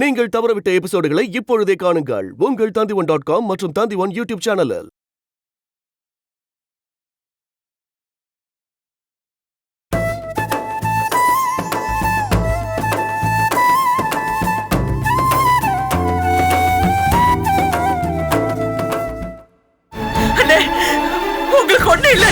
நீங்கள் தவறவிட்ட எபிசோடுகளை இப்பொழுதே காணுங்கள் உங்கள் Tandivan.com மற்றும் Tandivan யூடியூப் சேனலில். உங்களுக்கு ஒண்ணு இல்ல.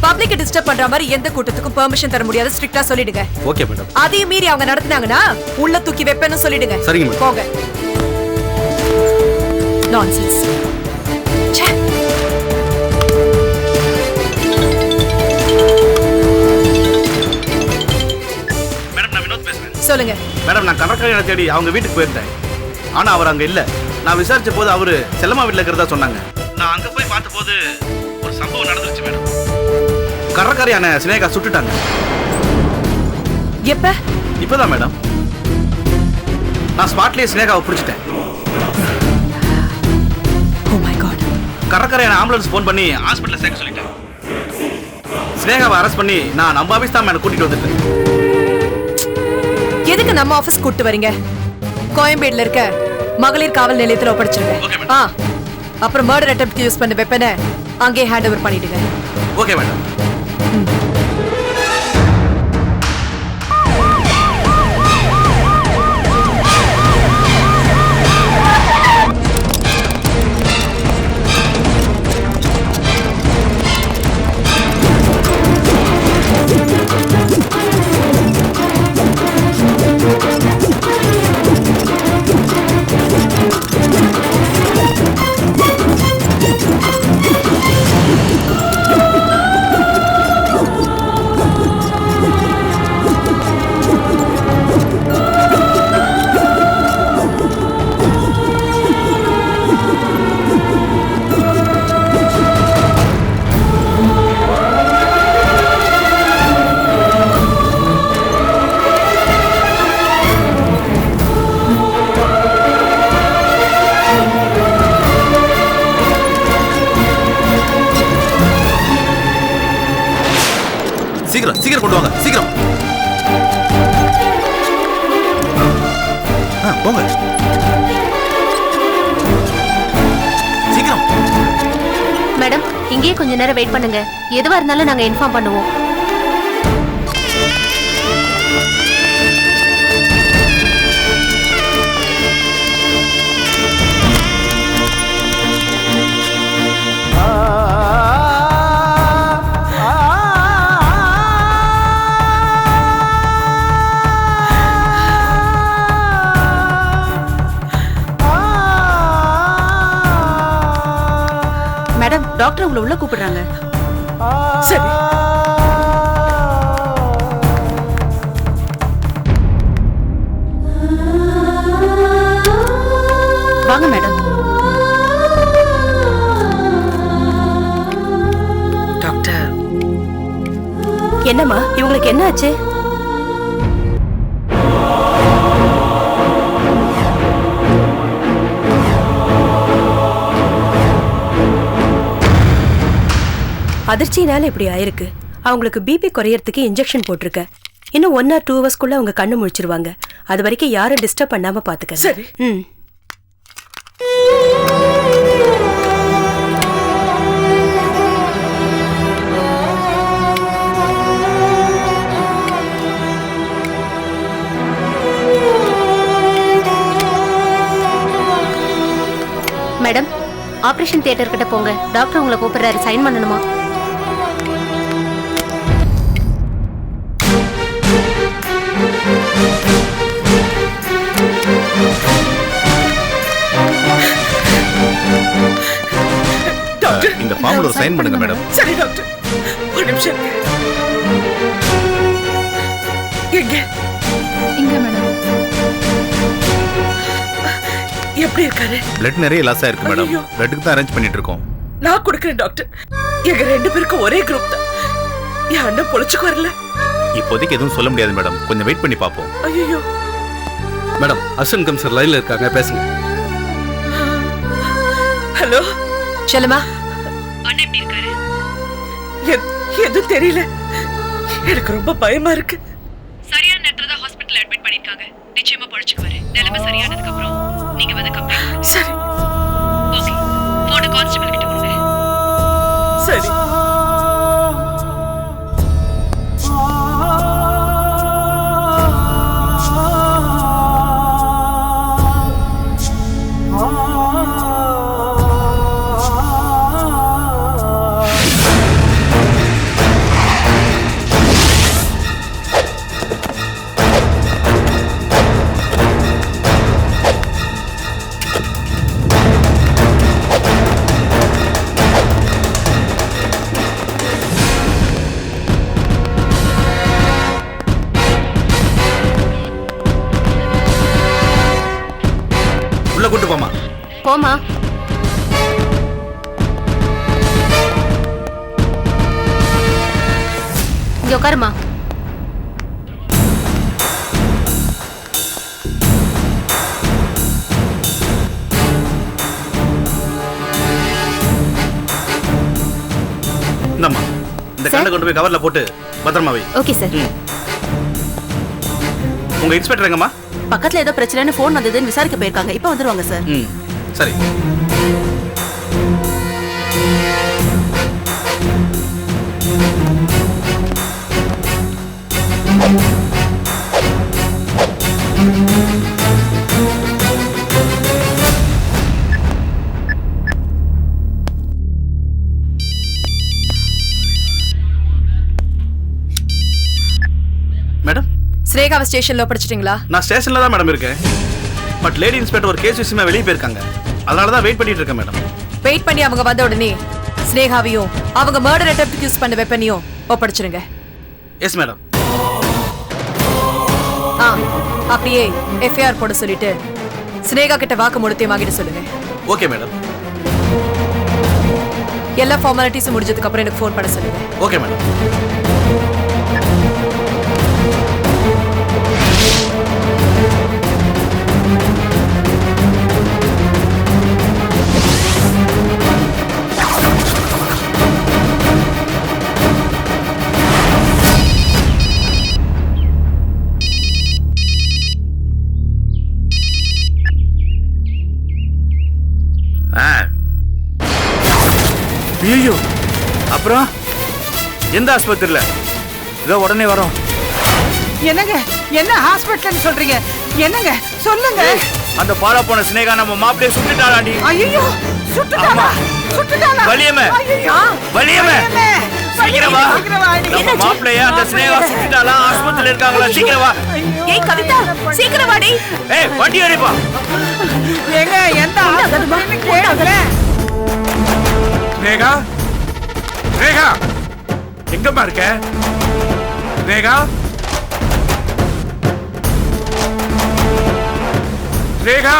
பப்ளிக் டிஸ்டர்ப் பண்ற மாதிரி எந்த கூட்டத்துக்கும் பெர்மிஷன் தர முடியாது, ஸ்ட்ரிக்ட்டா சொல்லிடுங்க. Okay madam. அதையும் மீறி அவங்க நடத்துனாங்கன்னா உள்ள தூக்கி வைப்பேன்னு சொல்லிடுங்க. சரிங்க மேடம். போங்க. நான்சென்ஸ். மேடம் நான் வினோத் பேசுறேன். சொல்லுங்க. மேடம் நான் கணக்காக தேடி அவங்க வீட்டுக்கு போயிருந்தேன். ஆனா அவர் அங்க இல்ல. நான் விசாரிச்ச போது அவரு செல்லம்மா வீட்டுல இருக்கிறதா சொன்னாங்க. நான் அங்க போய் பார்த்த போது ஒரு சம்பவம் நடந்துருச்சு மேடம். கடற்கரையான சினேகா சுட்டுட்டாங்க. எப்ப? இப்பதான் மேடம். நான் ஸ்பாட்லயே சினேகாவை பிடிச்சிட்டேன். Oh my god. கடற்கரையான ஆம்புலன்ஸ் போன் பண்ணி ஹாஸ்பிட்டல்ல சேர்க்க சொல்லிட்டேன். சினேகாவை அரெஸ்ட் பண்ணி நான் நம்ம ஆபீஸ் தான் மேடம் கூட்டிட்டு வந்துட்டேன். எதுக்கு நம்ம ஆபீஸ் கூட்டிட்டு வரீங்க? கோயம்பேடுல இருக்க மகளிர் காவல் நிலையத்துல ஒப்படைச்சிருங்க. அப்புறம் மர்டர் அட்டெம்ப்ட் யூஸ் பண்ண வெப்பனை அங்கே ஹேண்ட் ஓவர் பண்ணிடுங்க. Okay madam. சீக்கிரம் கொண்டு வாங்க, சீக்கிரம். போங்க சீக்கிரம். மேடம் இங்கேயே கொஞ்ச நேரம் வெயிட் பண்ணுங்க. எதுவா இருந்தாலும் நாங்க இன்ஃபார்ம் பண்ணுவோம். மேடம் டாக்டர் உங்களை உள்ள கூப்பிடுறாங்க. சரி. வாங்க மேடம். டாக்டர். என்னம்மா இவங்களுக்கு என்ன ஆச்சு? அதிர்ச்சியினால இப்படி ஆயிருக்கு. அவங்களுக்கு பிபி குறையறதுக்கு இன்ஜெக்ஷன் போட்டிருக்க. இன்னும் 1 or 2 hours அவங்க கண்ணு முழிச்சிருவாங்க. அது வரைக்கும் யாரும் டிஸ்டர்ப் பண்ணாம பாத்துக்க. சரி. மேடம் ஆபரேஷன் தியேட்டர் கிட்ட போங்க. டாக்டர் உங்களை கூப்பிடுறாரு, சைன் பண்ணணுமா? இந்த ஃபார்ம்ல ஒரு சைன் பண்ணுங்க மேடம். சரி டாக்டர். ஒரு நிமிஷம். எங்க? இங்க மேடம். எப்படி இருக்காரு? பிளட் நிறைய லாஸ் ஆயிருக்கு மேடம். பிளட்க்கு தான் அரேஞ்ச் பண்ணிட்டு இருக்கோம். நான் கொடுக்கிறேன் டாக்டர். எங்க 2 பேருக்கும் ஒரே குரூப் தான். என் அண்ணன் பொழைச்சுக்கு வரல. இப்போதைக்கு எதுவும் சொல்ல முடியாது மேடம், கொஞ்சம் வெயிட் பண்ணி பார்ப்போம். ஐயோ, மேடம் அஸ்வின் கம்சர் லைன்ல இருக்காங்க, பேசுங்க. ஹலோ செல்லமா, எதுவும் தெரியல. எனக்கு ரொம்ப பயமா இருக்கு. சரியான நேரத்துல தான் ஹாஸ்பிடல்ல அட்மிட் பண்ணிருக்காங்க. நிச்சயமா பொழைச்சுக்குவாரு. நிலைமை சரியானதுக்கு அப்புறம் நீங்க வந்து கம்ப்ளைண்ட். சரி ஓகே, போன கான்ஸ்டபிள் கிட்ட கொடுங்க. சரி. உள்ள கூட்டு போமா. போமா. இங்க உட்காருமா. இந்தம்மா, இந்த கண்டை கொண்டு போய் கவர்ல போட்டு பத்திரமா வை. Okay sir. உங்க இன்ஸ்பெக்டர் எங்கம்மா? பக்கத்துல ஏதோ பிரச்சனைன்னு போன் வந்ததுன்னு விசாரிக்க போயிருக்காங்க. இப்ப வந்துருவாங்க சார். சரி. மேடம், ஸ்ரேகாவை ஸ்டேஷன்ல ஒப்படைச்சிட்டீங்களா? நான் ஸ்டேஷன்ல தான் மேடம் இருக்கேன். பட் லேடி இன்ஸ்பெக்டர் ஒரு கேஸ் விஷயமா வெளியே போயிருக்காங்க. அதனால தான் வெயிட் பண்ணிட்டு இருக்கேன் மேடம். வெயிட் பண்ணி அவங்க வந்த உடனே ஸ்னேகாவையும் அவங்க மர்டர் அட்டெம்ப்ட் யூஸ் பண்ண வெப்பனையும் ஒப்படைச்சிருங்க. Yes madam. அப்படியே எஃப்ஐஆர் போட சொல்லிட்டு ஸ்னேகா கிட்ட வாக்குமூலத்தையும் வாங்கிட்டு சொல்லுங்க. Okay madam. எல்லா ஃபார்மாலிட்டிஸும் முடிஞ்சதுக்கு அப்புறம் எனக்கு ஃபோன் பண்ண சொல்லுங்க. Okay madam. ஐயோ, அப்புறம் எந்த ஆஸ்பத்திரியில? இதோ உடனே வரோம். என்னங்க, என்ன ஹாஸ்பிட்டல்னு சொல்றீங்க? என்னங்க சொல்லுங்க. அந்த பாலா போன ஸ்னேகா நம்ம மாப்பிளைய சுட்டுட்டாளாண்டி. ஐயோ, சுட்டுட்டாளா? சுட்டுட்டாளா? வலியமே, வலியமே, சீக்கிரம் வா. நம்ம மாப்பிளைய அந்த ஸ்னேகா சுட்டுட்டாளா? ஆஸ்பத்திரியில இருக்காங்களா? சீக்கிரம் வா. ஏய் கவிதா, சீக்கிரம் வாடி. ஏய், வண்டி அடிப்பா. ஏங்க, எந்த ஹாஸ்பிட்டல்னு கேளுங்க. ஸ்னேகா, ஸ்னேகா, எங்கம்மா இருக்க? ஸ்னேகா, ஸ்னேகா,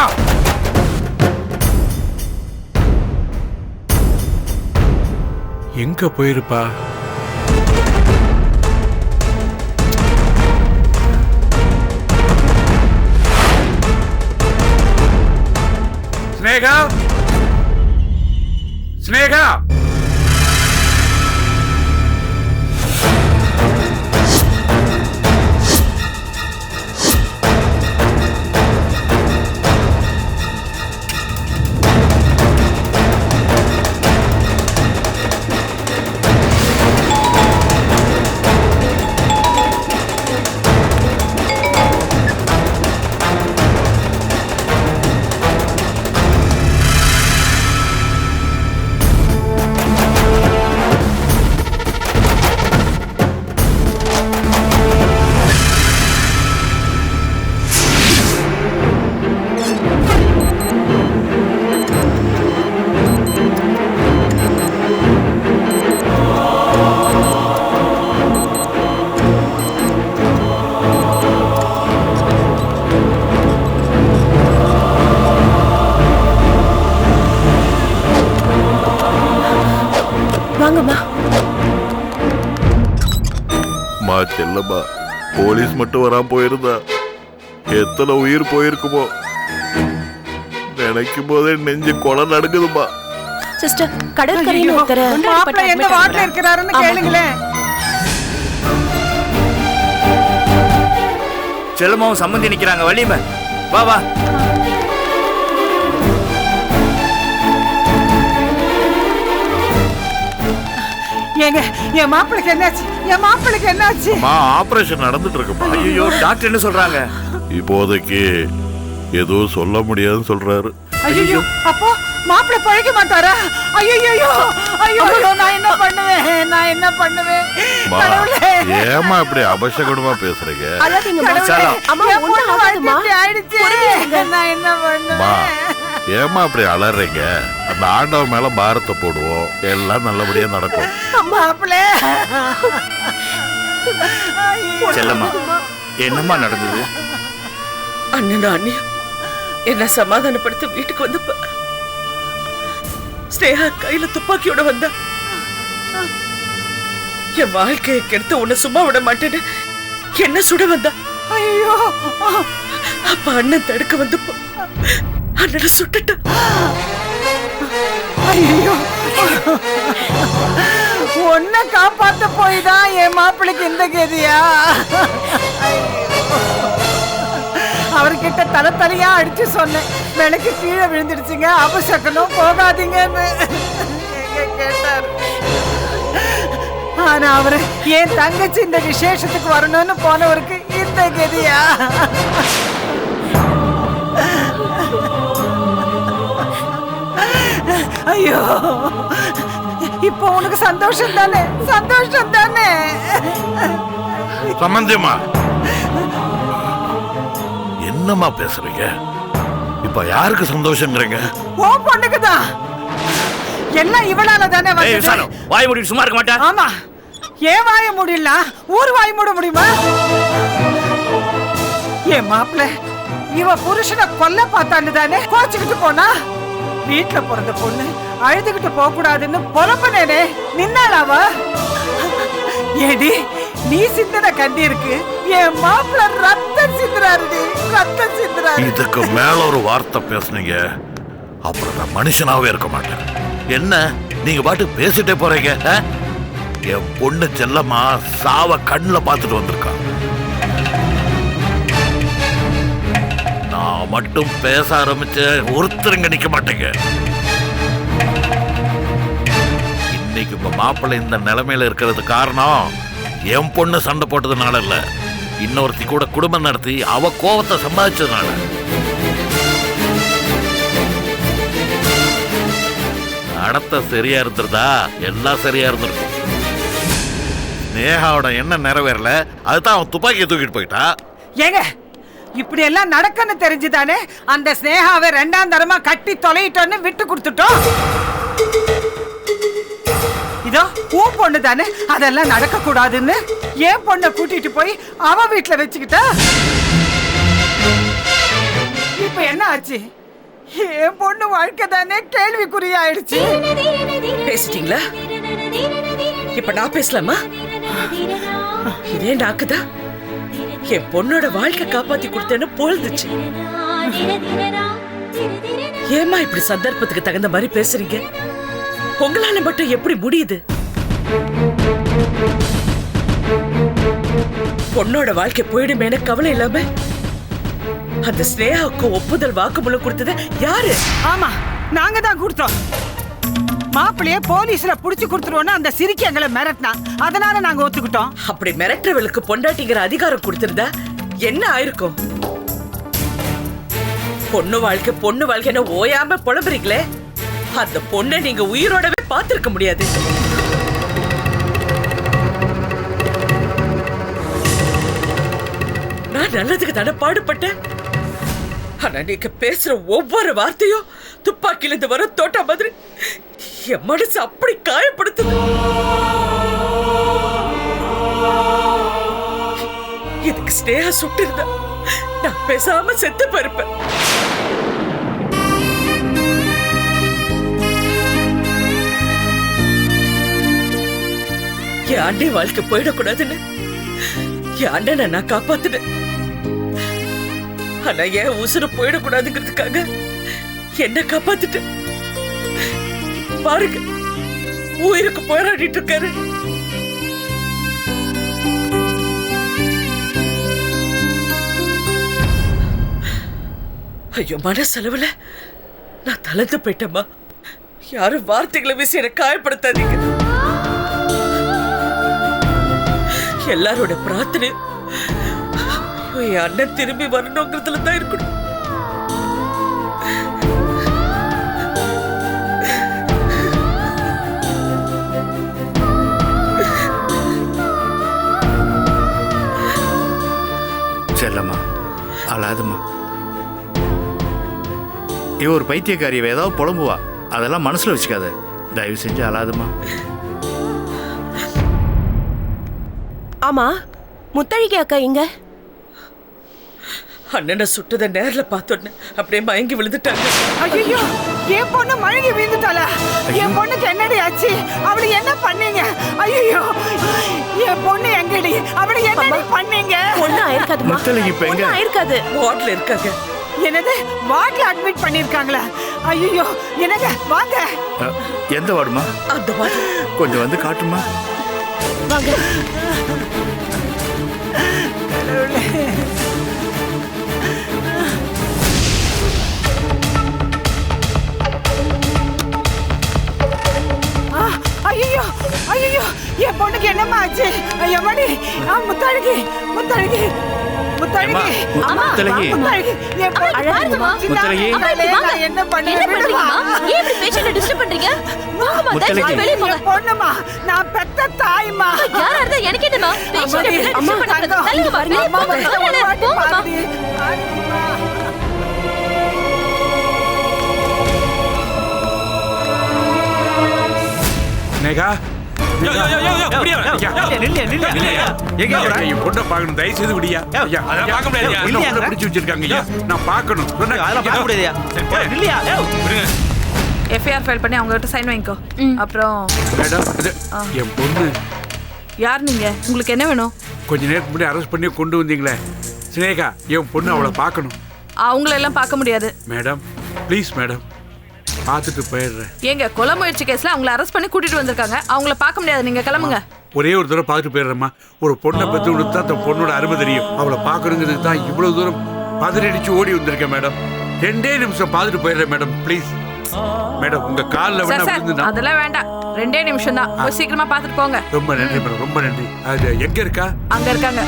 எங்க போயிருப்பா? ஸ்னேகா, ஸ்னேகா, செல்லம்மா, போலீஸ் மட்டும் வராம போயிருந்தா எத்தனை உயிர் போயிருக்குமோ நினைக்கும் போதே நெஞ்சு கொலை நடுங்குதுமா. சிஸ்டர், கடற்கரையில ஒருத்தர மாப்பிள்ளை எந்த வார்டில் இருக்கிறாருன்னு கேளுங்களேன். செல்லமாவும் சம்மந்தி நிக்கிறாங்க, வலிமை வா வா. ஏங்க, என் மாப்பிளைக்கு என்னாச்சு? என் மாப்பிளைக்கு என்னாச்சு? ஆபரேஷன் நடந்துட்டு இருக்குப்பா. ஐயோ, டாக்டர் என்ன சொல்றாங்க? இப்போதைக்கு எதுவும் சொல்ல முடியாதுன்னு சொல்றாரு. ஐயோ, அப்போ மாப்பிள்ளை பழைக்க மாட்டாரா? ஐயோ ஐயோ, நான் என்ன பண்ணுவேன்? நான் என்ன பண்ணுவேன்? ஏமா இப்படி அபசகுணமா பேசுறீங்க? ஏமா இப்படி அலறீங்க? அந்த ஆண்டவன் மேல பாரத்தை போடுவோம், எல்லாம் நல்லபடியா நடக்கும். செல்லம்மா, என்னம்மா நடந்தது? அண்ணனும் அண்ணியும் என்ன சமாதானப்படுத்த வீட்டுக்கு வந்தப்ப ஸ்னேகா கையில துப்பாக்கியோட வந்தா. என் வாழ்க்கையை கெடுத்து உன்னை சும்மா விட மாட்டேன்னு என்ன சுட வந்தா. ஐயோ, அப்ப அண்ணன் தடுக்க வந்தப்போ அண்ணனை சுட்டுட்டா. ஐயோ, உன்னை காப்பாத்த போய்தான் என் மாப்பிளைக்கு இந்த கதியா? அவர்கிட்ட தலையா அடிச்சு சொன்னேன், விலைக்கு கீழே விழுந்துடுச்சுங்க, அபசக்கணும் போகாதீங்கன்னு கேட்டார். ஆனா அவரு என் தங்கச்சி இந்த விசேஷத்துக்கு வரணும்னு போனவருக்கு இந்த கதியா? ஐயோ, இப்போ உனக்கு சந்தோஷம் தானே? சந்தோஷம் தானே? சம்பந்தியம்மா, என்னம்மா பேசுறீங்க? இப்ப யாருக்கு சந்தோஷங்கிறீங்க? ஓ பொண்ணுக்குதான். எல்லாம் இவளால தானே வந்தது. வாய் மூடி சும்மா இருக்க மாட்டா? ஆமா, ஏன் வாய முடியல? ஊர் வாய் மூட முடியுமா? என் மாப்பிள்ள இவ புருஷனை கொல்ல பார்த்தான்னு தானே கோச்சுக்கிட்டு போனா. வீட்டுல பிறந்த பொண்ணு அழுதுகிட்டு போக கூடாதுன்னு பொறப்பனே நின்னாளாவ. ஏடி, நீ சிந்தன கண்டி இருக்கு, என் மாப்பிள்ள ரத்தம் சிந்துறாருடி, ரத்தம் சிந்துறாரு. இதுக்கு மேல ஒரு வார்த்தை பேசுனீங்க, அப்புறம் நான் மனுஷனாவே இருக்க மாட்டேன். என்ன நீங்க பாட்டு பேசிட்டே போறீங்க? என் பொண்ணு செல்லம்மா சாவ கண்ணுல பார்த்துட்டு வந்திருக்கா. நான் மட்டும் பேச ஆரம்பிச்ச ஒருத்தருங்க நிக்க மாட்டேங்க. இன்னைக்கு உங்க மாப்பிள்ளை இந்த நிலைமையில இருக்கிறது காரணம் என் பொண்ணு சண்டை போட்டதுனால இல்ல, இன்னொருத்தி கூட குடும்பம் நடத்தி அவ கோவத்தை சம்பாதிச்சதுனால. நடத்த சரியா இருந்திருந்தா எல்லாம் சரியா இருந்திருக்கும். ஸ்னேகாவோட என்ன நிறைவேறல, அதுதான் அவன் துப்பாக்கியை தூக்கிட்டு போயிட்டா. ஏங்க, இப்படி எல்லாம் நடக்குன்னு தெரிஞ்சுதானே அந்த ஸ்னேகாவை ரெண்டாம் தரமா கட்டி தொலையிட்டோன்னு விட்டு கொடுத்துட்டோம். இதோ உன் பொண்ணு தானே அதெல்லாம் நடக்க கூடாதுன்னு என் பொண்ணை கூட்டிட்டு போய் அவ வீட்டுல வச்சுக்கிட்டா. இப்ப என்ன ஆச்சு? என் பொண்ணு வாழ்க்கை தானே கேள்விக்குறியாயிடுச்சு. பேசிட்டீங்களா? இப்ப நான் பேசலாமா? இதே நாக்குதான் என் பொண்ணோட வாழ்க்கை காப்பாத்தி கொடுத்தேன்னு போல்துச்சு. ஏமா இப்படி சந்தர்ப்பத்துக்கு தகுந்த மாதிரி பேசுறீங்க? உங்களால மட்டும் எப்படி முடியுது? பொண்ணோட வாழ்க்கை போயிடுமேன கவலை இல்லாம அந்த ஸ்னேகாவுக்கு ஒப்புதல் வாக்குமூலம் கொடுத்தது யாரு? ஆமா, நாங்க தான் கொடுத்தோம். மாப்பிள்ளைய போலீஸ்ல புடிச்சு கொடுத்துருவோம்னு அந்த சிரிக்கி எங்களை மிரட்டினா, அதனால நாங்க ஒத்துக்கிட்டோம். அப்படி மிரட்டுறவளுக்கு பொண்டாட்டிங்கிற அதிகாரம் கொடுத்திருந்தா என்ன ஆயிருக்கும்? பொண்ணு வாழ்க்கைன்னு ஓயாம புலம்புறீங்களே, அந்த பொண்ணை நீங்க உயிரோடவே பார்த்திருக்க முடியாது. நான் நல்லதுக்கு தானே பாடுபட்டேன். ஆனா நீங்க பேசுற ஒவ்வொரு வார்த்தையும் துப்பாக்கில இருந்து வர தோட்டா மாதிரி என் மனசு அப்படி காயப்படுத்துது. இதுக்கு ஸ்னேகா சுட்டு இருந்தா நான் பேசாம செத்து போயிருப்பேன். என் அண்டை வாழ்க்கை போயிடக்கூடாதுன்னு என் அண்ணனை நான் காப்பாத்துனேன். ஆனா ஏன் உசுறு போயிடக்கூடாதுங்கிறதுக்காக என்ன காப்பாத்துட்டேன். பாருங்க, உயிருக்கு போராடிட்டு இருக்காரு. ஐயோ, மனசளவுல நான் தளர்ந்து போயிட்டேம்மா. யாரும் வார்த்தைகளை வீசி என்னை காயப்படுத்தாதீங்க. எல்லாரோட பிரார்த்தனை என் அண்ணன் திரும்பி வரணுங்கிறதுல தான் இருக்கணும். செல்லம்மா, அழாதுமா. இவ ஒரு பைத்தியக்காரி, ஏதாவது புலம்புவா. அதெல்லாம் மனசுல வச்சுக்காத. தயவு செஞ்சு அழாதுமா. ஆமா, முத்தழகி அக்கா இங்க? அண்ணனை சுட்டதை நேர்ல பார்த்தோன்னு அப்படியே மயங்கி விழுந்துட்டாங்க. ஐயோ, என் பொண்ணு மயங்கி விழுந்துட்டாளா? என் பொண்ணுக்கு என்னடி ஆச்சு? அவளை என்ன பண்ணீங்க? ஐயோ, என் பொண்ணு எங்கடி? அவளை என்ன பண்ணீங்க? பொண்ணு ஆயிருக்காது. முத்தழகி இப்ப எங்க? ஆயிருக்காது. வார்ட்ல இருக்காங்க. என்னது, வார்ட்ல அட்மிட் பண்ணிருக்காங்களா? ஐயோ, என்னங்க, வாங்க. எந்த வார்டுமா? அந்த வார்டு. கொஞ்சம் வந்து காட்டுமா. வாங்க. ஐயோ, ஐயோ, என் பொண்ணுக்கு என்னம்மா ஆச்சு? ஐயம்மாடி, முத்தழகி, முத்தழகி, முத்தழகி, முத்தழகி, முத்தழகி, என் பொண்ணு முத்தழகி, நான் என்ன பண்ணுறேன்? ஏன் பேஷண்ட டிஸ்டர்ப் பண்றீங்க? முத்தழகி, என் பொண்ணுமா, நான் பெத்த தாய்மா. யாரா இருந்தா எனக்கு என்னமா? பேஷண்ட டிஸ்டர்ப் பண்ணாத. தள்ளுங்க பாருங்க. போங்கம்மா. நேகா, பொண்ணை பார்க்கணும். தயவு செய்து விடியா. பிடிச்சு வச்சிருக்காங்க. நான் பார்க்கணும். எஃப்ஐஆர் ஃபைல் பண்ணி அவங்க கிட்ட சைன் வாங்கிக்கோ. அப்புறம் மேடம், என் பொண்ணு. யார் நீங்க? உங்களுக்கு என்ன வேணும்? கொஞ்ச நேரத்துக்கு முன்னாடி அரெஸ்ட் பண்ணி கொண்டு வந்தீங்களே சினேகா, என் பொண்ணு, அவளை பார்க்கணும். அவங்கள எல்லாம் பார்க்க முடியாது. மேடம், ப்ளீஸ் மேடம், பார்த்துட்டு போயிடுறேன். ஏங்க, கொலை முயற்சி கேஸ்ல அவங்கள அரெஸ்ட் பண்ணி கூட்டிட்டு வந்திருக்காங்க. அவங்கள பார்க்க முடியாது. நீங்க கிளம்புங்க. ஒரே ஒரு தடவை பார்த்துட்டு போயிடுறேம்மா. ஒரு பொண்ணை பற்றி கொடுத்தா தன் பொண்ணோட அருமை தெரியும். அவளை பார்க்கணுங்கிறதுக்கு தான் இவ்வளவு தூரம் பதறடிச்சு ஓடி வந்திருக்கேன் மேடம். 2 நிமிஷம் பார்த்துட்டு போயிடுறேன் மேடம், ப்ளீஸ் மேடம். உங்க காலில் வேணா. அதெல்லாம் வேண்டாம், 2 நிமிஷம் தான். சீக்கிரமா பார்த்துட்டு போங்க. ரொம்ப நன்றி மேடம், ரொம்ப நன்றி. அது எங்க இருக்கா? அங்க இருக்காங்க.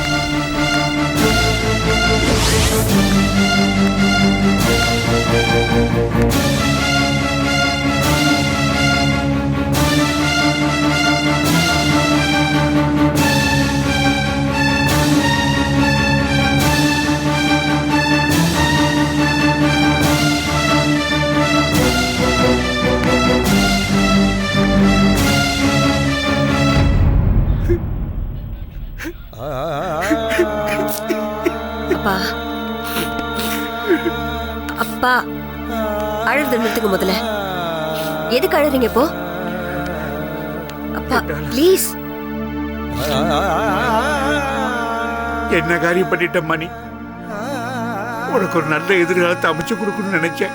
அப்பா, அப்பா, அழுது நிறுத்துங்க முதல்ல. எதுக்கு அழுறீங்க இப்போ? அப்பா, ப்ளீஸ். என்ன காரியம் பண்ணிட்ட மணி? உனக்கு ஒரு நல்ல எதிர்காலத்தை அமைச்சு கொடுக்கணும்னு நினைச்சேன்.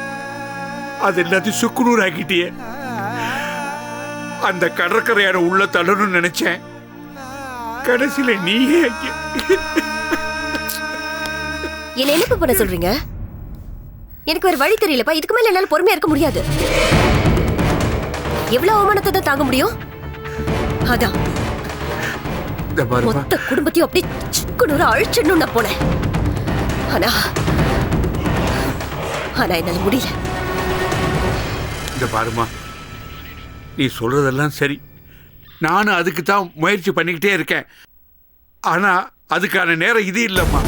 அது எல்லாத்தையும் சுக்குநூறு ஆக்கிட்டியே. அந்த கடற்கரையான உள்ள தள்ளணும்னு நினைச்சேன். கடைசியில நீயே என்ன என்ன பண்ண சொல்றீங்க? எனக்கு வேற வழி தெரியலப்பா. இதுக்கு மேல என்னால பொறுமையா இருக்க முடியாது. எவ்வளவு அவமானத்தை தான் தாங்க முடியும்? அதான் மொத்த குடும்பத்தையும் அப்படி சிக்குனூர அழிச்சிடணும் நான் போனேன். ஆனா என்னால முடியல. இந்த பாருமா, நீ சொல்றதெல்லாம் சரி. நானும் அதுக்கு தான் முயற்சி பண்ணிக்கிட்டே இருக்கேன். ஆனா அதுக்கான நேரம் இது இல்லம்மா.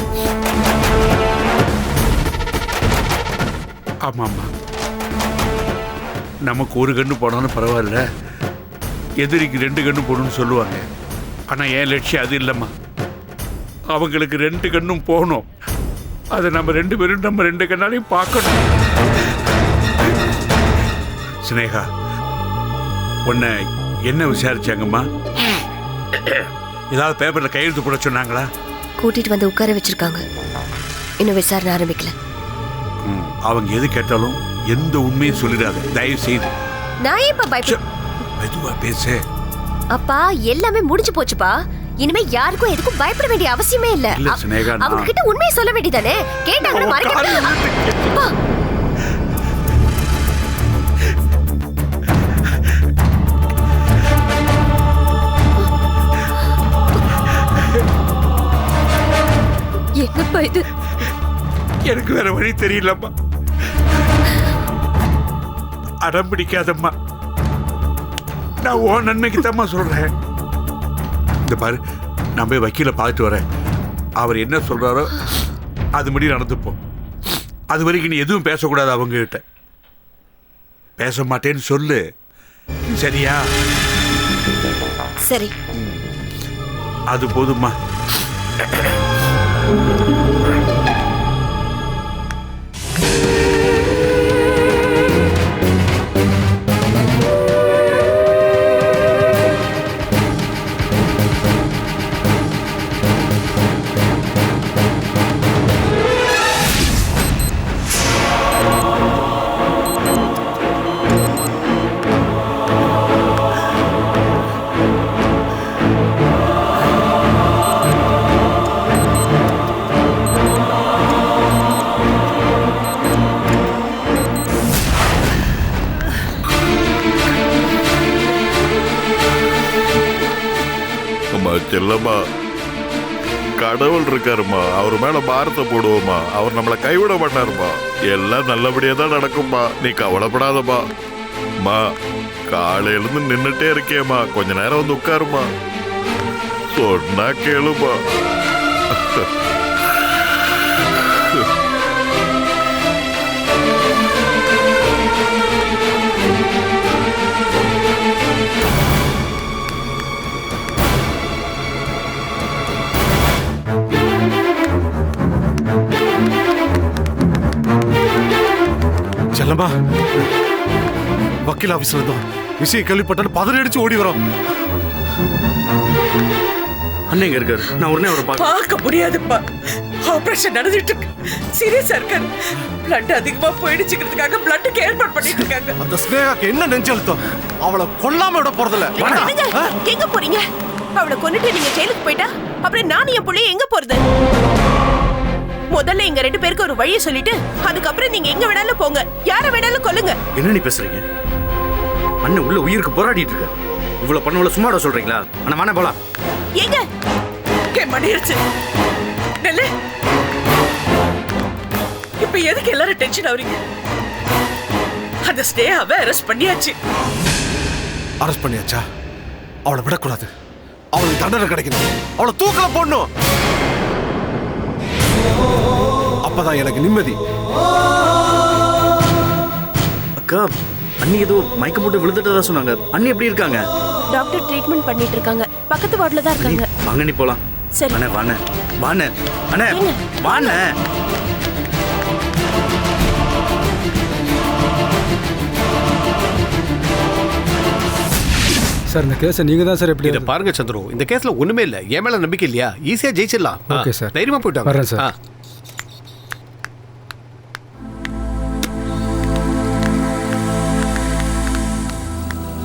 ஆமாம்மா, நமக்கு ஒரு கண்ணு போனாலும் பரவாயில்ல, எதிரிக்கு 2 கண்ணு போடணும்னு சொல்லுவாங்க. ஆனால் என் லட்சியம் அது இல்லைம்மா. அவங்களுக்கு 2 கண்ணும் போகணும். அதை நம்ம 2 பேரும் நம்ம 2 கண்ணாலையும் பார்க்கணும். சினேகா, உன்னை என்ன விசாரிச்சாங்கம்மா? ஏதாவது பேப்பரில் கையெழுத்து போட சொன்னாங்களா? கூட்டிட்டு வந்து உட்கார வச்சிருக்காங்க. இன்னும் விசாரணை ஆரம்பிக்கல. அவங்க எது கேட்டாலும் எந்த உண்மையும் சொல்லிடாத தயவு செய்து. நான் ஏப்பா பயப்பட? மெதுவா பேசு. அப்பா எல்லாமே முடிஞ்சு போச்சுப்பா. இனிமே யாருக்கும் எதுக்கும் பயப்பட வேண்டிய அவசியமே இல்ல. இல்ல சினேகா, அவங்க கிட்ட உண்மையை சொல்ல வேண்டியதானே. கேட்டாங்கன்னு மறைக்க. என்னப்பா இது? எனக்கு வேற வழி தெரியலம்மா. அடம் பிடிக்காதம்மா. நான் ஓ நன்மைக்கு தான்மா சொல்றேன். இந்த பாரு, நான் போய் வக்கீல பார்த்துட்டு வரேன். அவர் என்ன சொல்றாரோ அது முடி நடந்துப்போம். அது வரைக்கும் நீ எதுவும் பேசக்கூடாது. அவங்க கிட்ட பேச மாட்டேன்னு சொல்லு, சரியா? சரி, அது போதும்மா. செல்லம்மா, கடவுள் இருக்காருமா, அவர் மேல பாரத்தை போடுவோமா. அவர் நம்மளை கைவிட மாட்டாருமா. எல்லாம் நல்லபடியா தான் நடக்கும்பா. நீ கவலைப்படாதம்மா. மா, காலையில இருந்து நின்னுட்டே இருக்கேம்மா. கொஞ்ச நேரம் வந்து உட்காருமா. சொன்னா கேளுமா. செல்லம்மா, வக்கீல் ஆபீஸ்ல இருந்தோம். விஷயம் கேள்விப்பட்டாலும் பதறி அடிச்சு ஓடி வரோம். அண்ணன் இருக்காரு, நான் உடனே அவரை பார்க்க முடியாதுப்பா. ஆபரேஷன் நடந்துட்டு இருக்கு. சீரியஸா இருக்காரு. பிளட் அதிகமா போயிடுச்சுக்கிறதுக்காக பிளட்டுக்கு ஏற்பாடு பண்ணிட்டு இருக்காங்க. அந்த ஸ்னேகாக்கு என்ன நெஞ்சழுத்தம்? அவளை கொல்லாம விட போறதில்ல. எங்க போறீங்க? அவளை கொன்னுட்டு நீங்க ஜெயிலுக்கு போயிட்டா அப்புறம் நானும் என் பிள்ளைய எங்க போறது? முதல்ல எங்க 2 பேருக்கு ஒரு வழியை சொல்லிட்டு அதுக்கப்புறம் நீங்க எங்க வேணாலும் போங்க, யார வேணாலும் கொல்லுங்க. என்ன நீ பேசுறீங்க? அண்ணன் உள்ள உயிருக்கு போராடிட்டு இருக்காரு. இவ்வளவு பண்ணவள சும்மாட சொல்றீங்களா? அண்ணா வாண போலாம். எங்க மணிருச்சு நெல்ல. இப்ப எதுக்கு எல்லாரும் டென்ஷன் ஆவறீங்க? அந்த ஸ்னேகாவை அரெஸ்ட் பண்ணியாச்சு. அரெஸ்ட் பண்ணியாச்சா? அவளை விடக்கூடாது. அவளுக்கு தண்டனை கிடைக்கணும். அவளை தூக்கல போடணும். அப்பதான் எனக்கு நிம்மதி. அக்கா, அண்ணி ஏதோ மயக்கம் போட்டு விழுந்துட்டதா சொன்னாங்க. அண்ணி எப்படி இருக்காங்க? டாக்டர் ட்ரீட்மெண்ட் பண்ணிட்டு இருக்காங்க. பக்கத்து வார்டுல தான் இருக்காங்க. வாங்க நீ போலாம். சரி. அண்ணே வாண்ணே. வாண்ணே. அண்ணே வாண்ணே. சார், இந்த கேஸை நீங்க தான் சார் எப்படி? இதை பாருங்க சந்துரு, இந்த கேஸ்ல ஒண்ணுமே இல்ல. என் மேல நம்பிக்கை இல்லையா? ஈஸியா ஜெயிச்சிடலாம். ஓகே சார், தைரியமா போயிட்டு வரேன் சார்.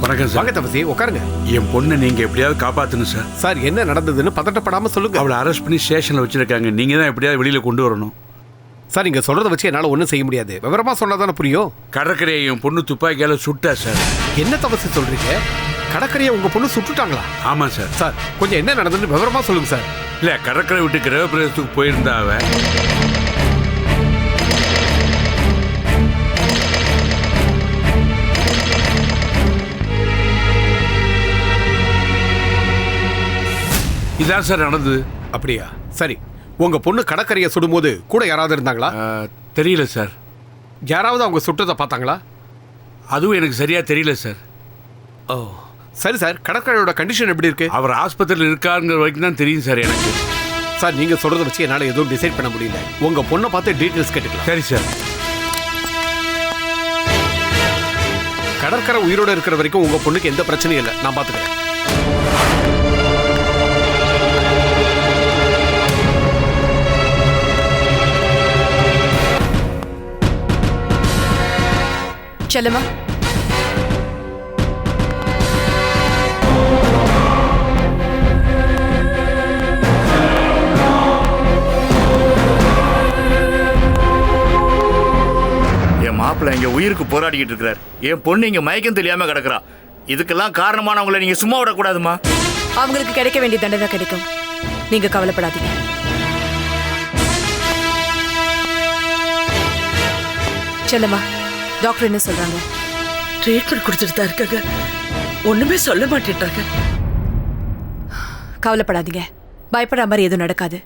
வணக்கம் சார். வாங்க தபசி, உட்காருங்க. என் பொண்ணை நீங்க எப்படியாவது காப்பாத்தணும் சார். சார், என்ன நடந்ததுன்னு பதட்டப்படாம சொல்லுங்க. அவளை அரெஸ்ட் பண்ணி ஸ்டேஷன்ல வச்சிருக்காங்க. நீங்க தான் எப்படியாவது வெளியில கொண்டு வரணும். சார், நீங்க சொல்றத வச்சு என்னால ஒன்றும் செய்ய முடியாது. விவரமா சொன்னாதானே புரியும். கடற்கரையை என் பொண்ணு துப்பாக்கியால சுட்டா சார். என்ன தபசி சொல்றீங்க? கடற்கரையை உங்க பொண்ணு சுட்டுட்டாங்களா? ஆமா சார். சார், கொஞ்சம் என்ன நடந்ததுன்னு விவரமா சொல்லுங்க சார். இல்ல, கடற்கரை விட்டு கிரகப்பிரவேசத்துக்கு போயிருந்தா அவ. இதான் சார் நடந்தது. அப்படியா? சரி, உங்க பொண்ணு கடற்கரையை சுடும்போது கூட யாராவது இருந்தாங்களா? தெரியல சார். யாராவது அவங்க சுட்டதை பார்த்தாங்களா? அதுவும் எனக்கு சரியா தெரியல சார். ஓ சரி சார், கடற்கரையோட கண்டிஷன் எப்படி இருக்கு? அவர் ஆஸ்பத்திரியில் இருக்காருங்கிற வரைக்கும் தான் தெரியும் சார் எனக்கு. சார், நீங்க சொல்றதை வச்சு என்னால எதுவும் டிசைட் பண்ண முடியல. உங்க பொண்ணை பார்த்து டீட்டெயில்ஸ் கேட்டுக்கலாம். சரி சார். கடற்கரை உயிரோட இருக்கிற வரைக்கும் உங்க பொண்ணுக்கு எந்த பிரச்சனையும் இல்லை. நான் பார்த்துக்கிறேன். செல்லம்மா, என் மாப்பிள்ளை இங்க உயிருக்கு போராடிக்கிட்டு இருக்கிறார். என் பொண்ணு இங்க மயக்கம் தெரியாம கிடக்குறா. இதுக்கெல்லாம் காரணமானவங்களை நீங்க சும்மா விடக்கூடாதுமா. அவங்களுக்கு கிடைக்க வேண்டிய தண்டனை கிடைக்கும். நீங்க கவலைப்படாதீங்க. செல்லம்மா, டாக்டர் என்ன சொல்றாங்க? ட்ரீட்மெண்ட் கொடுத்துட்டு தான் இருக்காங்க. ஒண்ணுமே சொல்ல மாட்டேன்றாங்க. கவலைப்படாதீங்க. பயப்படுற மாதிரி எதுவும் நடக்காது.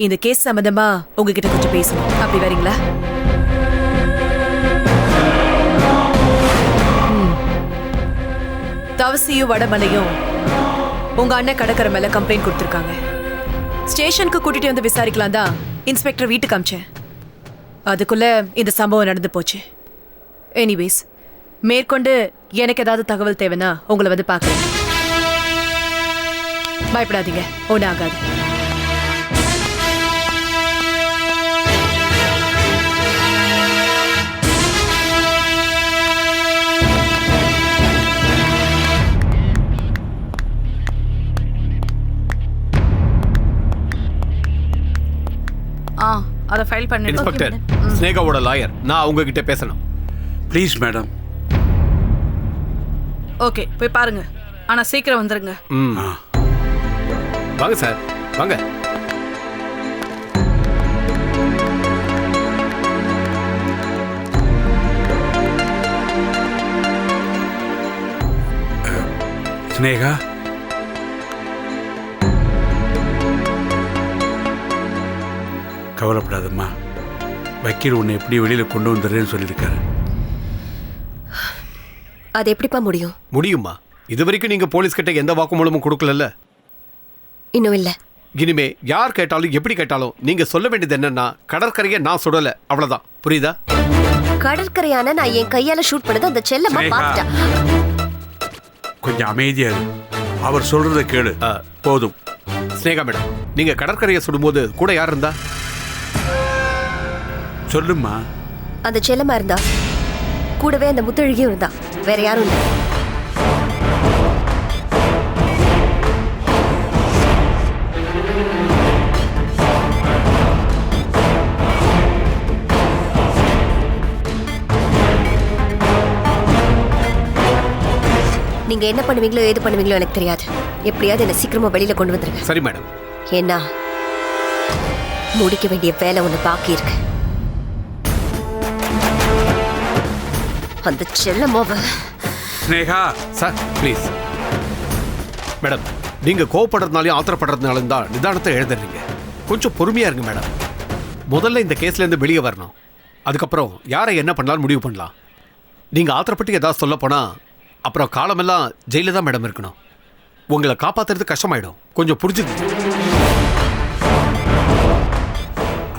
இந்த கேஸ் சம்பந்தமா உங்ககிட்ட கொஞ்சம் பேசணும். அப்படி வரீங்களா? தவசியும் வடமலையும் உங்க அண்ணன் கடற்கரை மேல கம்ப்ளைண்ட் கொடுத்துருக்காங்க. ஸ்டேஷனுக்கு கூட்டிட்டு வந்து விசாரிக்கலாம் தான் இன்ஸ்பெக்டர் வீட்டுக்கு அமிச்சேன். அதுக்குள்ள இந்த சம்பவம் நடந்து போச்சு. எனிவேஸ், மேற்கொண்டு எனக்கு ஏதாவது தகவல் தேவைன்னா உங்களை வந்து பார்க்குறேன். பயப்படாதீங்க, ஒன்றும் ஆகாது. அதை ஃபைல் பண்ணி. இன்ஸ்பெக்டர், ஸ்னேகாவோட லாயர், நான் அவங்க கிட்ட பேசணும். Please madam. ஓகே, போய் பாருங்க. ஆனா சீக்கிரம் வந்துருங்க. வாங்க சார், வாங்க. ஸ்னேகா, கவலைப்படாதம்மா. வக்கீல் உன்னை எப்படி வெளியில கொண்டு வந்துடுறேன்னு சொல்லியிருக்காரு. அது எப்படிப்பா முடியும்? முடியுமா? இது வரைக்கும் நீங்க போலீஸ் கிட்ட எந்த வாக்குமூலமும் கொடுக்கல. இன்னும் இல்ல. இனிமே யார் கேட்டாலும் எப்படி கேட்டாலும் நீங்க சொல்ல வேண்டியது என்னன்னா, கடற்கரையை நான் சுடல, அவ்வளவுதான். புரியுதா? கடற்கரையான நான் என் கையால ஷூட் பண்ணது அந்த செல்லம்மா பாத்துட்டா. கொஞ்சம் அமைதியா இரு. அவர் சொல்றதை கேளு போதும். ஸ்னேகா மேடம், நீங்க கடற்கரையை சுடும்போது கூட யார் இருந்தா? சொல்லுமா. அந்த செல்லம்மா இருந்தா, கூடவே அந்த முத்தழகியும் இருந்தா. வேற யாரும் இல்லை. நீங்க என்ன பண்ணுவீங்களோ ஏது பண்ணுவீங்களோ எனக்கு தெரியாது. எப்படியாவது என்ன சீக்கிரமா வெளியில கொண்டு வந்துருங்க. சரி மேடம். ஏன்னா முடிக்க வேண்டிய வேலை ஒண்ணு பாக்கி இருக்கு. அந்த செல்லம்மாவ. Sneha sir, please. மேடம், நீங்க கோவப்படுறதுனாலையும் ஆத்திரப்படுறதுனாலும் தான் நிதானத்தை எழுதுறீங்க. கொஞ்சம் பொறுமையா இருங்க மேடம். முதல்ல இந்த கேஸ்ல இருந்து வெளியே வரணும். அதுக்கப்புறம் யாரை என்ன பண்ணலாம்னு முடிவு பண்ணலாம். நீங்க ஆத்திரப்பட்டு ஏதாவது சொல்ல போனா அப்புறம் காலமெல்லாம் ஜெயில தான் மேடம் இருக்கணும். உங்களை காப்பாத்துறது கஷ்டமாயிடும். கொஞ்சம் புரிஞ்சுக்கங்க.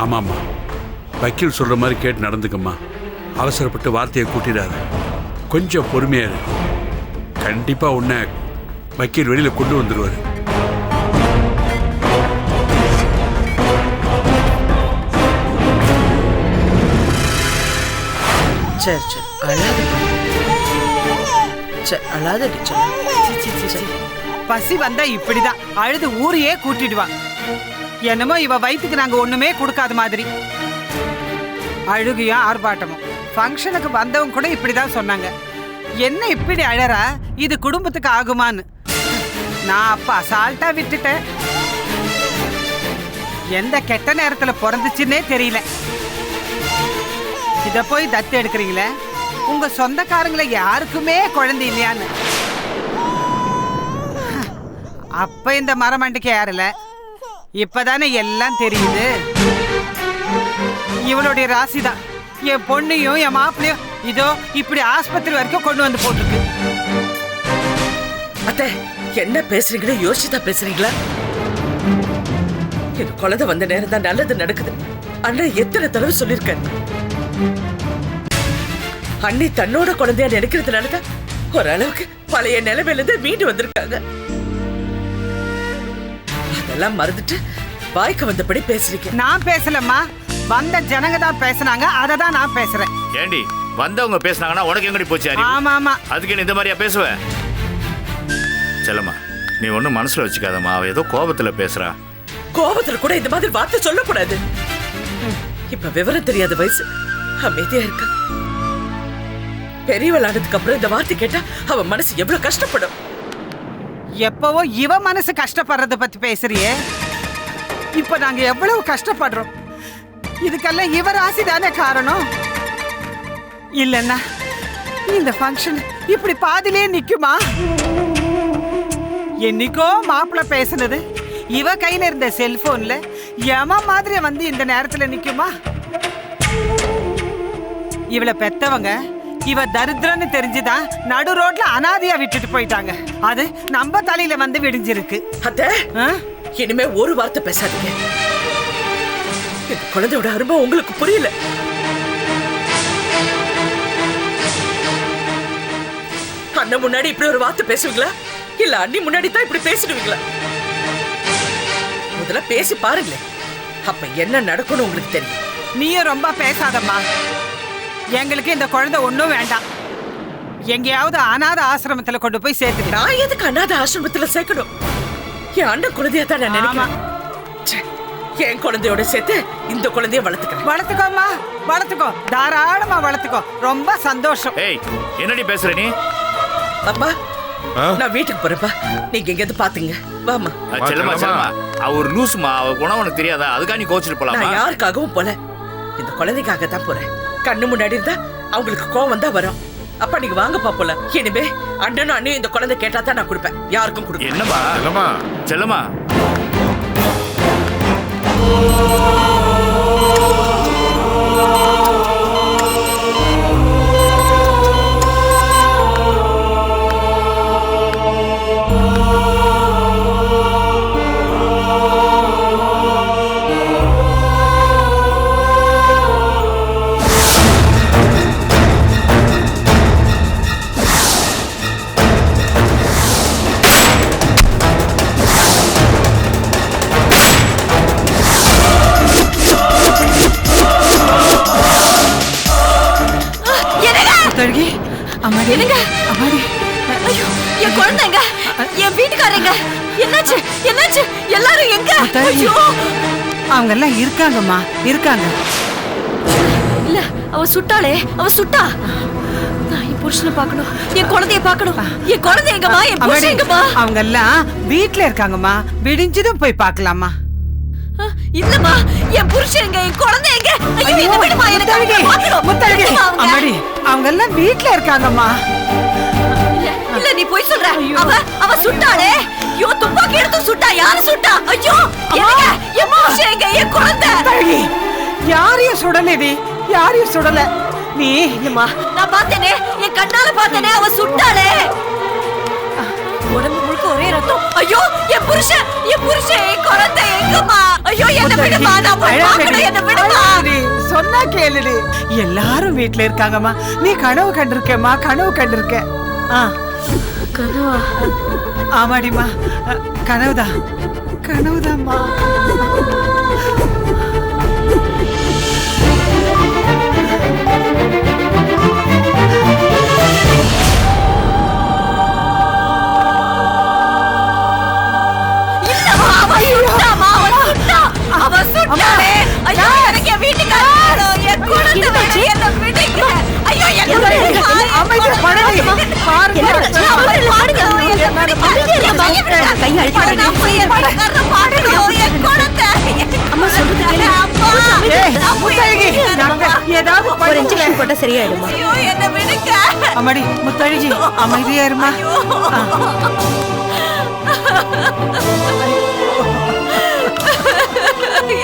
ஆமாம்மா, வக்கீல் சொல்ற மாதிரி கேட்டு நடந்துக்கம்மா. அவசரப்பட்டு வார்த்தையை கூட்டிடாத. கொஞ்சம் பொறுமையா இரு. கண்டிப்பா உன்னை வக்கீல் வெளியில கொண்டு வந்துடுவாரு. சரி சரி, அழாதடி. அழாதடி. பசி வந்தா இப்படிதான் அழுது ஊரையே கூட்டிடுவாங்க. என்னமோ இவ வயிற்றுக்கு நாங்க ஒண்ணுமே கொடுக்காத மாதிரி. அழுகையும் ஆர்ப்பாட்டமும். ஃபங்க்ஷனுக்கு வந்தவங்க கூட இப்படிதான் சொன்னாங்க. என்ன இப்படி அழறா? இது குடும்பத்துக்கு ஆகுமான்னு. நான் அப்ப அசால்ட்டா விட்டுட்டேன். எந்த கெட்ட நேரத்துல பிறந்துச்சுன்னே தெரியல. இத போய் தத்து எடுக்கிறீங்களே, உங்க சொந்தக்காரங்களை யாருக்குமே குழந்தை இல்லையான்னு. அப்ப இந்த மரமண்டுக்கு யாருல, இப்பதானே எல்லாம் தெரியுது. இவளுடைய ராசிதான். என் பொண்ணையும் என் மாப்பிளையும் இதோ இப்படி ஆஸ்பத்திரி வரைக்கும் கொண்டு வந்து போட்டுருக்கு. அத்தை, என்ன பேசுறீங்களோ யோசிச்சுதான் பேசுறீங்களா? என் குழந்தை வந்த நேரம் தான் நல்லது நடக்குது. அண்ணா எத்தனை தடவை சொல்லிருக்காரு. அண்ணி தன்னோட குழந்தையா நினைக்கிறதுனாலதான் ஓரளவுக்கு பழைய நிலைமையில இருந்து மீண்டு வந்திருக்காங்க. அதெல்லாம் மறந்துட்டு வாய்க்கு வந்தபடி பேசுறீங்க. நான் பேசலம்மா, வந்த ஜனங்க தான் பேசுனாங்க, அதை தான் நான் பேசுறேன். ஏண்டி வந்தவங்க பேசுனாங்கன்னா உனக்கு எங்கடி போச்சு அறிவு? ஆமா ஆமா. அதுக்கு நீ இந்த மாதிரியா பேசுவ? செல்லம்மா, நீ ஒன்றும் மனசுல வச்சுக்காதம்மா. அவ ஏதோ கோபத்துல பேசுறா. கோபத்துல கூட இந்த மாதிரி வார்த்தை சொல்லக்கூடாது. இப்ப விவரம் தெரியாத வயசு, அமைதியா இருக்கா. பெரியவளானதுக்கு அப்புறம் இந்த வார்த்தை கேட்டா அவ மனசு எவ்வளவு கஷ்டப்படும். எப்பவோ இவ மனசு கஷ்டப்படுறத பத்தி பேசுறியே, இப்ப நாங்க எவ்வளவு கஷ்டப்படுறோம். இதுக்கெல்லாம் இவ ராசி தானே காரணம். இல்லன்னா இந்த ஃபங்க்ஷன் இப்படி பாதிலே நிக்குமா? என்னைக்கோ மாப்பிள்ள பேசுனது இவ கையில இருந்த செல்போன்ல யம மாதிரி வந்து இந்த நேரத்துல நிக்குமா? இவளை பெத்தவங்க இவ தரித்திரன்னு தெரிஞ்சுதான் நடு ரோட்ல அனாதையா விட்டுட்டு போயிட்டாங்க. அது நம்ம தலையில வந்து விடிஞ்சிருக்கு. அத்தை, இனிமே ஒரு வார்த்தை பேசாதீங்க. இந்த குழந்தையோட அருமை உங்களுக்கு புரியல. அண்ணன் முன்னாடி இப்படி ஒரு வார்த்தை பேசுவீங்களா, இல்ல அண்ணி முன்னாடி தான் இப்படி பேசிடுவீங்களா? முதல்ல பேசி பாருங்களேன், அப்ப என்ன நடக்கும்னு உங்களுக்கு தெரியும். நீயும் ரொம்ப பேசாதம்மா. எங்களுக்கு இந்த குழந்தை ஒன்றும் வேண்டாம். எங்கேயாவது அநாத ஆசிரமத்துல கொண்டு போய் சேர்த்து. நான் எதுக்கு அநாத ஆசிரமத்துல சேர்க்கணும்? என் அண்ணன் குழந்தையா தான் நான் நினைக்கிறேன். என் குழந்தையோட சேர்த்து இந்த குழந்தைய வளர்த்துக்கிறேன். வளர்த்துக்கோமா, வளர்த்துக்கோ, தாராளமா வளர்த்துக்கோ. ரொம்ப சந்தோஷம். ஏய், என்னடி பேசுற நீ? அப்பா, நான் வீட்டுக்கு போறேன்ப்பா, நீங்க எங்கேயாவது பாத்துங்க. வாமா. செல்லம்மா, செல்லம்மா, அவ ஒரு லூசுமா. அவ குணம் உனக்கு தெரியாதா? அதுக்காக நீ கோச்சிட்டு போலாமா? நான் யாருக்காகவும் போல, இந்த குழந்தைக்காக தான் போறேன். கண்ணு முன்னாடி இருந்தா அவங்களுக்கு கோவம் வந்தா வரும். அப்பா நீங்க வாங்கப்பா போல. இனிமே அண்ணனும் அண்ணியும் இந்த குழந்தை கேட்டா தான் நான் கொடுப்பேன், யாருக்கும் கொடுக்க. என்னப்பா? செல்லம்மா, செல்லம்மா, என்னங்க? ஐயோ, என் குழந்தைங்க, என் வீட்டுக்காரங்க, என்னாச்சு என்னாச்சு? எல்லாரும் எங்க? ஐயோ, அவங்க எல்லாம் இருக்காங்கம்மா, இருக்காங்க. இல்ல, அவ சுட்டாளே, அவ சுட்டா. நான் என் புருஷனை பார்க்கணும், என் குழந்தைய பார்க்கணும். என் குழந்தை எங்கம்மா? என் புருஷன் எங்கம்மா? அவங்க எல்லாம் வீட்ல இருக்காங்கம்மா. விடிஞ்சதும் போய் பார்க்கலாமா? இல்லம்மா, என் புருஷன் எங்க? என் குழந்தை எங்க? ஐயோ, என்ன விடுமா, எனக்கு பார்க்கணும். அம்மாடி, அவங்க எல்லாம் வீட்ல இருக்காங்கம்மா. இல்ல, நீ போய் சொல்ற. அவ சுட்டாளே. ஐயோ, துப்பாக்கி எடுத்து சுட்டா. யாரு சுட்டா? ஐயோ, என்னங்க? என் புருஷன் எங்க? என் குழந்தை. யாரையும் சுடலடி, யாரையும் சுடல. நீ இல்லம்மா, நான் பார்த்தேனே, என் கண்ணால பார்த்தேனே, அவ சுட்டாளே. உடம்பு முழுக்க ஒரே ரத்தம். ஐயோ, என் புருஷன், என் குழந்தை எங்கம்மா? ஐயோ, என்ன விடுமா, நான் போய் பார்க்கணும், என்ன விடுமா. சொன்னா கேளுடி. எல்லாரும் வீட்ல இருக்காங்கம்மா. நீ கனவு கண்டிருக்கேம்மா, கனவு கண்டிருக்க. கனவா? ஆமாடிமா, கனவுதான், கனவுதாம்மா. அவ சுட்டாளே. ஐயோ, எனக்கு என் வீட்டுக்காரர், என் குழந்தை வேணும், என்ன விடுங்க. ஐயோ, என்ன விடுங்க. அமைதி படடி. பாருங்க, பாருங்க. கை அழுத்தாதீங்க. நான் போய் என் வீட்டுக்காரரை பாடணும், என் குழந்தை. அம்மா சொல்றது கேளு. ஏதாவது ஒரு இன்ஜெக்ஷன் போட்டா சரியாயிடுமா? ஐயோ, என்ன விடுங்க. அம்மாடி, முத்தழகி, அமைதியா இருமா.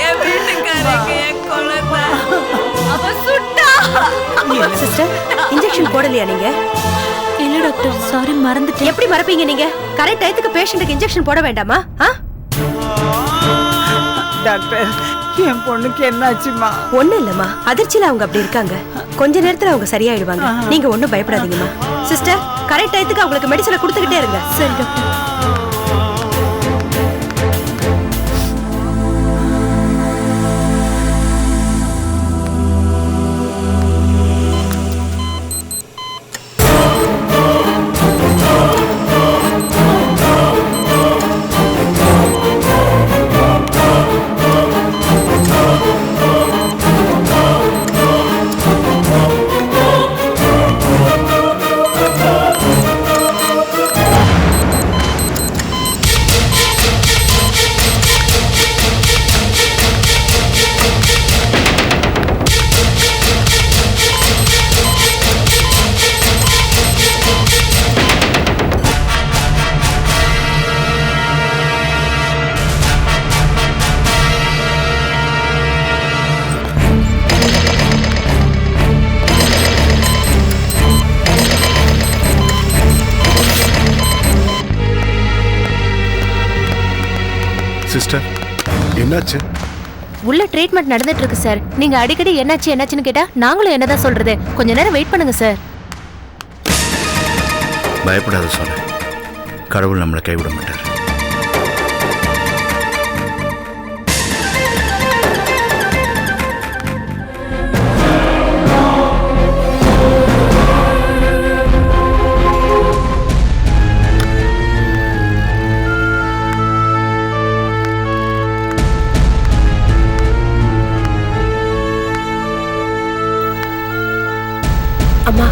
என் வீட்டுக்காரங்க, என் குழந்தை, அவ சுட்டா. சிஸ்டர், இன்ஜெக்ஷன் போடலையா நீங்க? இல்ல டாக்டர், சாரி, மறந்துட்டேன். எப்படி மறப்பீங்க நீங்க? கரெக்ட் டயத்துக்கு பேஷண்ட்டுக்கு இன்ஜெக்ஷன் போட வேண்டாமா? டாக்டர், என் பொண்ணுக்கு என்னாச்சுமா? ஒண்ணும் இல்லம்மா, அதிர்ச்சியில அவங்க அப்படி இருக்காங்க. கொஞ்ச நேரத்துல அவங்க சரியாயிடுவாங்க. நீங்க ஒண்ணும் பயப்படாதீங்கம்மா. சிஸ்டர், கரெக்ட் டயத்துக்கு அவங்களுக்கு மெடிசனை கொடுத்துக்கிட்டே இருங்க. சரி டாக்டர். என்னாச்சு? உள்ள ட்ரீட்மெண்ட் நடந்துட்டு இருக்கு சார். நீங்க அடிக்கடி என்னாச்சுன்னு கேட்டா நாங்களும் என்னதான் சொல்றது? கொஞ்ச நேரம் வெயிட் பண்ணுங்க சார். பயப்படாத சொல்ல, கடவுள் நம்மளை கைவிட மாட்டார். அம்மா,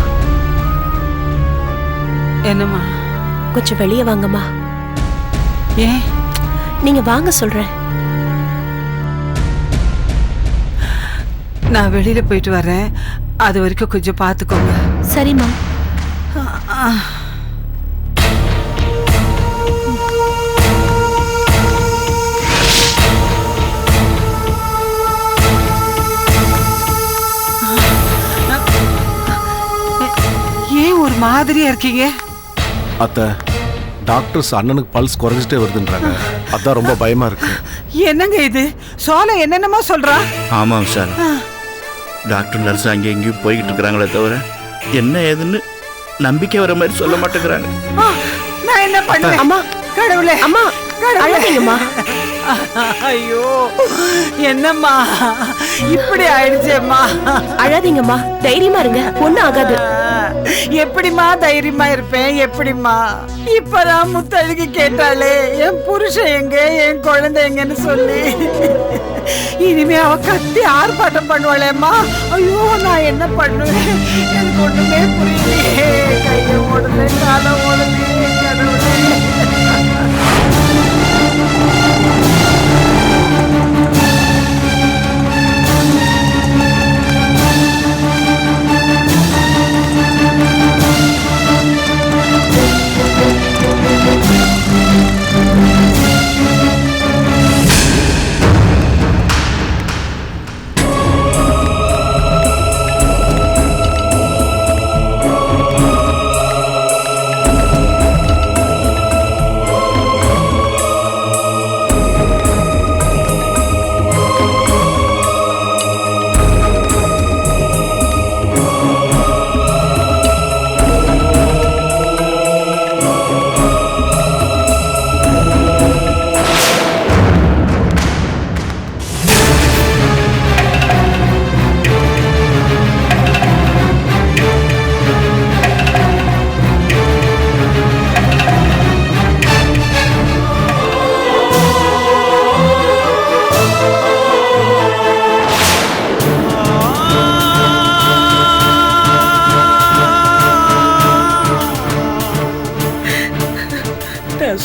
என்னம்மா? கொஞ்சம் வெளியே வாங்கம்மா. ஏன்? நீங்க வாங்க சொல்றேன். நான் வெளியில போயிட்டு வரேன், அது வரைக்கும் கொஞ்சம் பார்த்துக்கோங்க. சரிம்மா. ஏன் ஒரு மாதிரியா இருக்கீங்க? அத்தை, டாக்டர்ஸ் அண்ணனுக்கு பல்ஸ் குறைஞ்சிட்டே வருதுன்றாங்க. அதான் ரொம்ப பயமா இருக்கு. என்னங்க இது? சோலை என்னென்னமோ சொல்றா. ஆமாம் சார், டாக்டர் நர்ஸ் அங்கே எங்கேயும் போய்கிட்டு இருக்கிறாங்களே தவிர என்ன ஏதுன்னு நம்பிக்கை வர மாதிரி சொல்ல மாட்டேங்கிறாங்க. நான் என்ன பண்ணுவேன்? அம்மா, கடவுளே, அம்மா அழாதீங்கம்மா. ஐயோ, என்னம்மா இப்படி ஆயிடுச்சேம்மா? அழாதீங்கம்மா, தைரியமா இருங்க, ஒண்ணும் ஆகாது. எப்படிம்மா தைரியமா இருப்பேன்? எப்படிம்மா? இப்பதான் முத்தழகி கேட்டாலே என் புருஷன் எங்க, என் குழந்தை எங்கன்னு சொல்லி. இனிமே அவ கத்தி ஆர்ப்பாட்டம் பண்ணுவாளேம்மா. ஐயோ, நான் என்ன பண்ணுவேன்? எனக்கு ஒண்ணுமே புரியலையே. கையை ஓடல, காலை ஓடலையே, கடவுளே.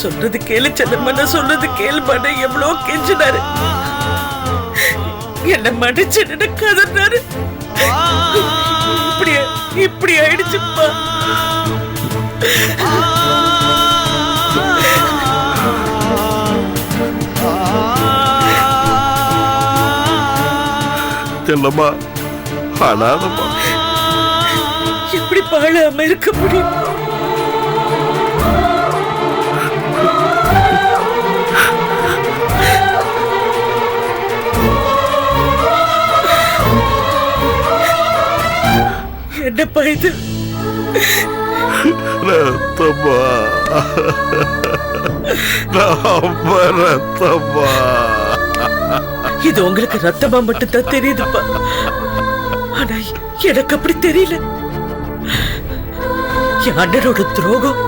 சொல்றது கேளு செல்லம்மா, நான் சொல்றது கேள்பான எவ்வளோ கெஞ்சினாரு. என்ன மன்னிச்சு கதறினாரு. இப்படி ஆயிடுச்சுப்பா. செல்லம்மா, அழாதம்மா. எப்படி பாழாம இருக்க முடியும்? என்னப்பா இது? ரத்தம்மா, ரத்தம்மா. இது உங்களுக்கு ரத்தமா மட்டும் தான் தெரியுதுப்பா. ஆனா எனக்கு அப்படி தெரியல. என் அண்ணனோட துரோகம்,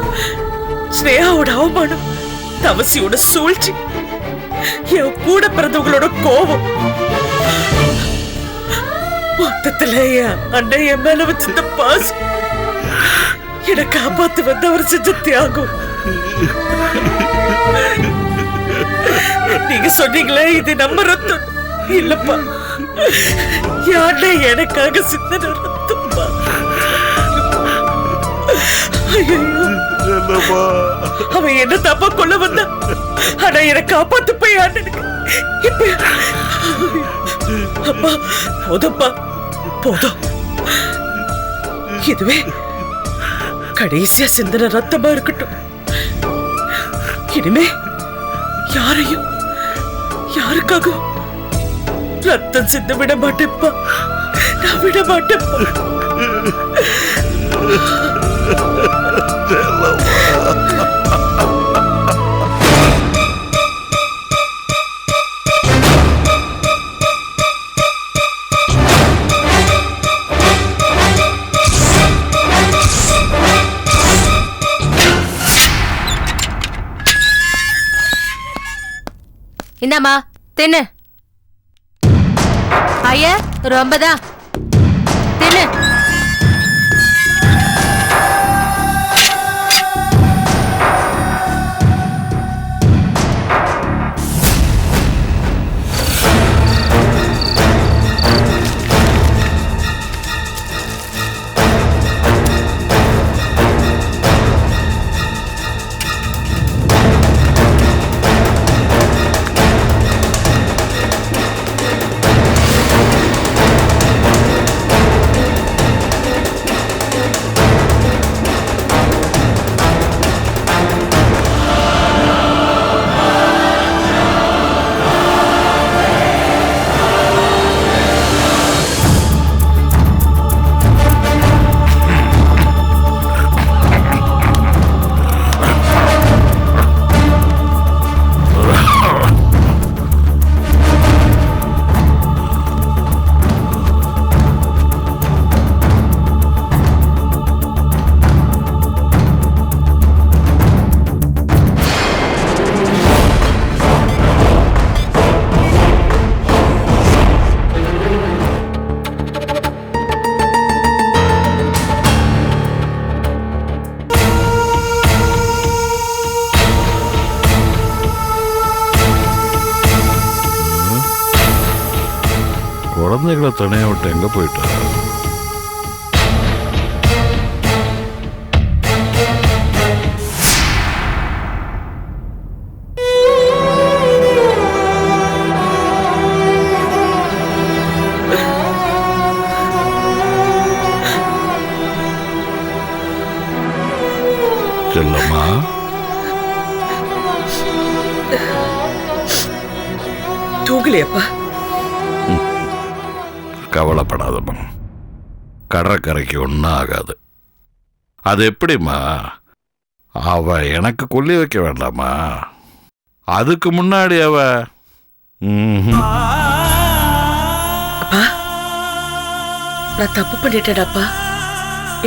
ஸ்னேகாவோட அவமானம், தவசியோட சூழ்ச்சி, என் கூட பிறந்தவங்களோட கோபம், மொத்தத்துல என் அண்ணன் என் மேல வச்சிருந்த பாசம், என்னை காப்பாத்து வந்து அவர் செஞ்ச தியாகம். நீங்க சொன்னீங்களே இது நம்ம ரத்தம். இல்லப்பா, என் அண்ணன் எனக்காக சிந்தன ரத்தம்பா. அவன் என்ன தப்பா கொள்ள வந்தா, ஆனா என்னை காப்பாத்து போய் அண்ணனுக்கு இப்ப. அப்பா போதும்ப்பா, போதும். இதுவே கடைசியா சிந்தன ரத்தமா இருக்கட்டும். இனிமே யாருக்காக ரத்தம் சிந்த விட மாட்டேப்பா. நான் விட மாட்டேப்பா. என்னம்மா தின்னு. ஐயா ரொம்பதான் தின்னு. குழந்தைகளை தனியாக விட்டு எங்கே போயிட்டா? செல்லம்மா, தூங்கலையப்பா. கவலைப்படாதம்மா, கடற்கரைக்கு ஒன்றும் ஆகாது. அது எப்படிம்மா? அவ எனக்கு கொல்லி வைக்க வேண்டாமா? அதுக்கு முன்னாடி அவ அப்பா, நான் தப்பு பண்ணிட்டேடாப்பா.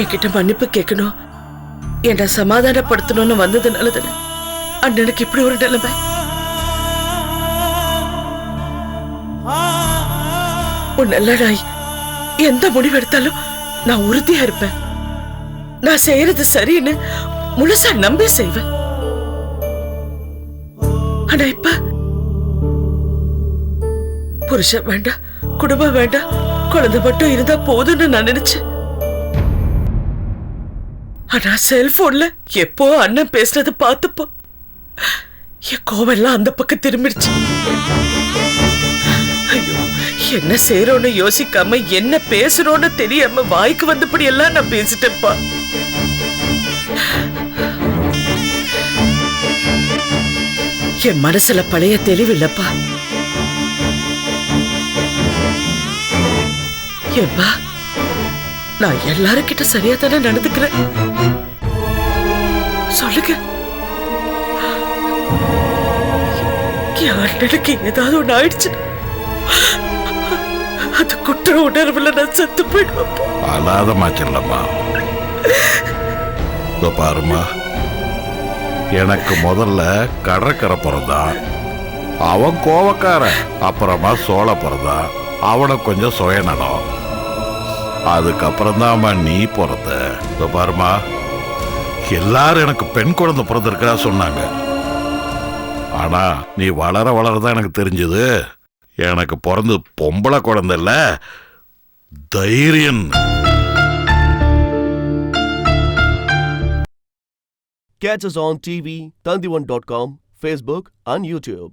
என்கிட்ட மன்னிப்பு கேட்கணும், என்ன சமாதானப்படுத்தணும்னு வந்ததுனால தானே அண்ணனுக்கு இப்படி ஒரு நிலைமை. உன்னல்ல நான் எந்த முடிவு எடுத்தாலும் நான் உறுதியா இருப்பேன். நான் செய்யறது சரின்னு முழுசா நம்பி செய்வேன். ஆனா இப்ப புருஷன் வேண்டாம், குடும்பம் வேண்டாம், குழந்தை மட்டும் இருந்தா போதும்னு நான் நினைச்சேன். ஆனா செல்போன்ல எப்போ அண்ணன் பேசுறது பார்த்தப்போ என் கோவெல்லாம் அந்த பக்கம் திரும்பிடுச்சு. ஐயோ, என்ன செய்யறோன்னு யோசிக்காம என்ன பேசுறோன்னு தெரியாம வாய்க்கு வந்தபடி எல்லாம் நான் பேசிட்டேன்ப்பா. என் மனசுல பழைய தெளிவில்லப்பா. ஏப்பா, நான் எல்லாருக்கிட்ட சரியா தானே நடந்துக்கிறேன்? சொல்லுங்க. யாருக்கு ஏதாவது ஒண்ணு ஆயிடுச்சு, அது குற்ற உணர்வுல நான் செத்து போயிடுவேன். அழாதம்மா செல்லம்மா. பாருமா, எனக்கு முதல்ல கடற்கரை பிறந்தான், அவன் கோவக்காரன். அப்புறமா சோழ பிறந்தான், அவனுக்கு கொஞ்சம் சுயநலம். அதுக்கப்புறம் தான் நீ பிறந்த. பாருமா, எல்லாரும் எனக்கு பெண் குழந்தை பிறந்திருக்கா சொன்னாங்க. ஆனா நீ வளர வளரதான் எனக்கு தெரிஞ்சது எனக்கு பிறந்து பொம்பளை குழந்தை இல்ல, தைரியம். Catch us on TV, Tandivan.com, Facebook and YouTube.